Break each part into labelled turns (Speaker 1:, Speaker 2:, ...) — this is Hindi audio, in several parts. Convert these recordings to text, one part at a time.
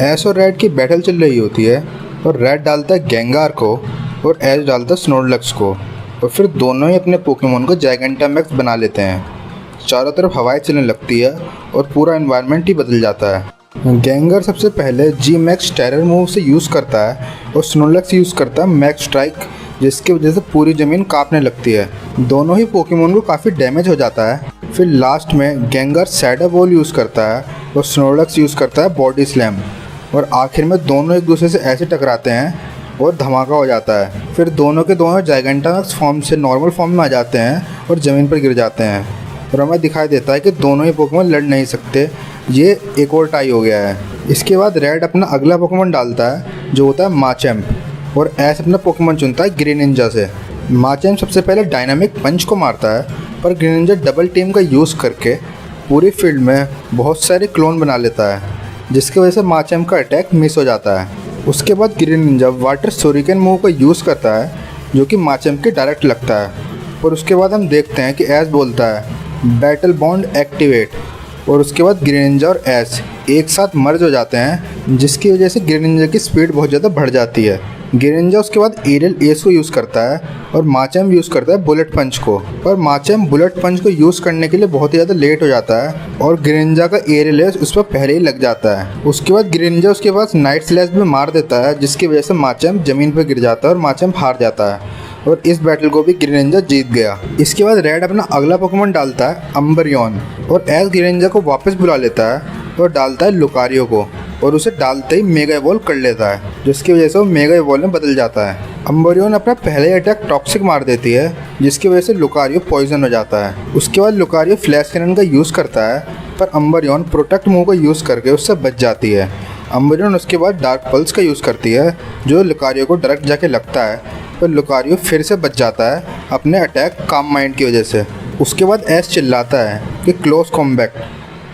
Speaker 1: एश और रेड की बैटल चल रही होती है और रेड डालता है गेंगार को और एश डालता है स्नोर्लक्स को और फिर दोनों ही अपने पोकेमोन को जायगेंटामैक्स बना लेते हैं। चारों तरफ हवाएं चलने लगती है और पूरा एनवायरनमेंट ही बदल जाता है। गेंगर सबसे पहले जी मैक्स टेरर मूव से यूज़ करता है और स्नोर्लक्स यूज़ करता है मैक्स स्ट्राइक, जिसकी वजह से पूरी ज़मीन कांपने लगती है। दोनों ही पोकेमोन को काफ़ी डैमेज हो जाता है। फिर लास्ट में गेंगर सैडा बॉल यूज़ करता है और स्नोर्लक्स यूज़ करता है बॉडी स्लैम और आखिर में दोनों एक दूसरे से ऐसे टकराते हैं और धमाका हो जाता है। फिर दोनों के दोनों जायगेंटामैक्स फॉर्म से नॉर्मल फॉर्म में आ जाते हैं और ज़मीन पर गिर जाते हैं और हमें दिखाई देता है कि दोनों ही पोकेमोन लड़ नहीं सकते। ये एक और टाई हो गया है। इसके बाद रेड अपना अगला पोकेमोन डालता है जो होता है माचैम्प और एश अपना पोकेमोन चुनता है ग्रीनिंजा से। माचैम्प सबसे पहले डायनामिक पंच को मारता है पर ग्रीनिंजा डबल टीम का यूज़ करके पूरी फील्ड में बहुत सारे क्लोन बना लेता है, जिसकी वजह से माचैम्प का अटैक मिस हो जाता है। उसके बाद ग्रीनिंजा वाटर शोरिकेन मूव का यूज़ करता है जो कि माचैम्प के डायरेक्ट लगता है और उसके बाद हम देखते हैं कि एश बोलता है बैटल बॉन्ड एक्टिवेट और उसके बाद ग्रीनिंजा और एश एक साथ मर्ज हो जाते हैं, जिसकी वजह से ग्रीनिंजा की स्पीड बहुत ज़्यादा बढ़ जाती है। ग्रीनिंजा उसके बाद एरियल एस को यूज़ करता है और माचैम्प यूज़ करता है बुलेट पंच को, पर माचैम्प बुलेट पंच को यूज़ करने के लिए बहुत ही ज़्यादा लेट हो जाता है और ग्रीनिंजा का एरियल एस उस पर पहले ही लग जाता है। उसके बाद ग्रीनिंजा उसके पास नाइट स्लैश भी मार देता है, जिसकी वजह से माचैम्प ज़मीन पर गिर जाता है और माचैम्प हार जाता है और इस बैटल को भी ग्रीनिंजा जीत गया। इसके बाद रेड अपना अगला पोकेमोन डालता है अम्बरियन और एश ग्रीनिंजा को वापस बुला लेता है और डालता है लुकारियो को और उसे डालते ही मेगा इवॉल्व कर लेता है, जिसकी वजह से वो मेगा इवॉल्व में बदल जाता है। अम्बरियन अपना पहले अटैक टॉक्सिक मार देती है, जिसकी वजह से लुकारियो पॉइजन हो जाता है। उसके बाद लुकारियो फ्लैश कैनन का यूज़ करता है पर अम्बरियन प्रोटेक्ट मूव का यूज़ करके उससे बच जाती है। अम्बरियन उसके बाद डार्क पल्स का यूज़ करती है जो लुकारियो को डायरेक्ट जाके लगता है, पर लुकारियो फिर से बच जाता है अपने अटैक काम माइंड की वजह से। उसके बाद एश चिल्लाता है कि क्लोज कॉम्बैट।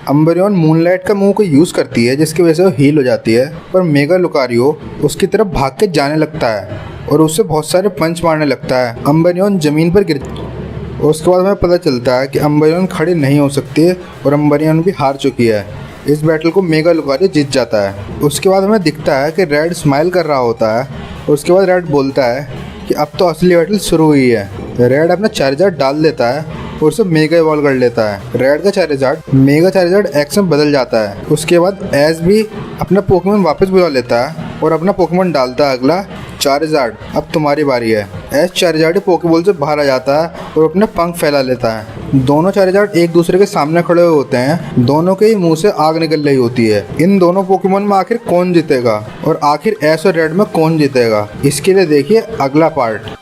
Speaker 1: अम्बरियन मूनलाइट का मूव को यूज़ करती है, जिसकी वजह से वो हील हो जाती है, पर मेगा लुकारियो उसकी तरफ भाग के जाने लगता है और उससे बहुत सारे पंच मारने लगता है। अम्बरियन ज़मीन पर गिर और उसके बाद हमें पता चलता है कि अम्बरियन खड़ी नहीं हो सकती और अम्बरियन भी हार चुकी है। इस बैटल को मेगा लुकारियो जीत जाता है। उसके बाद हमें दिखता है कि रेड स्माइल कर रहा होता है और उसके बाद रेड बोलता है कि अब तो असली बैटल शुरू हुई है। रेड अपना चार्जर डाल देता है और उसे मेगा इवॉल्व कर लेता है। रेड का चार्जर मेगा चार्जर एक्स में बदल जाता है। उसके बाद एश भी अपना पोकेमोन वापस बुला लेता है और अपना पोकेमोन डालता है अगला चार्जर। अब तुम्हारी बारी है। एश चार्जर पोकेबॉल से बाहर आ जाता है और अपने पंख फैला लेता है। दोनों चार्जर एक दूसरे के सामने खड़े हुए होते हैं। दोनों के ही मुंह से आग निकल रही होती है। इन दोनों पोकेमोन में आखिर कौन जीतेगा और आखिर एश और रेड में कौन जीतेगा, इसके लिए देखिए अगला पार्ट।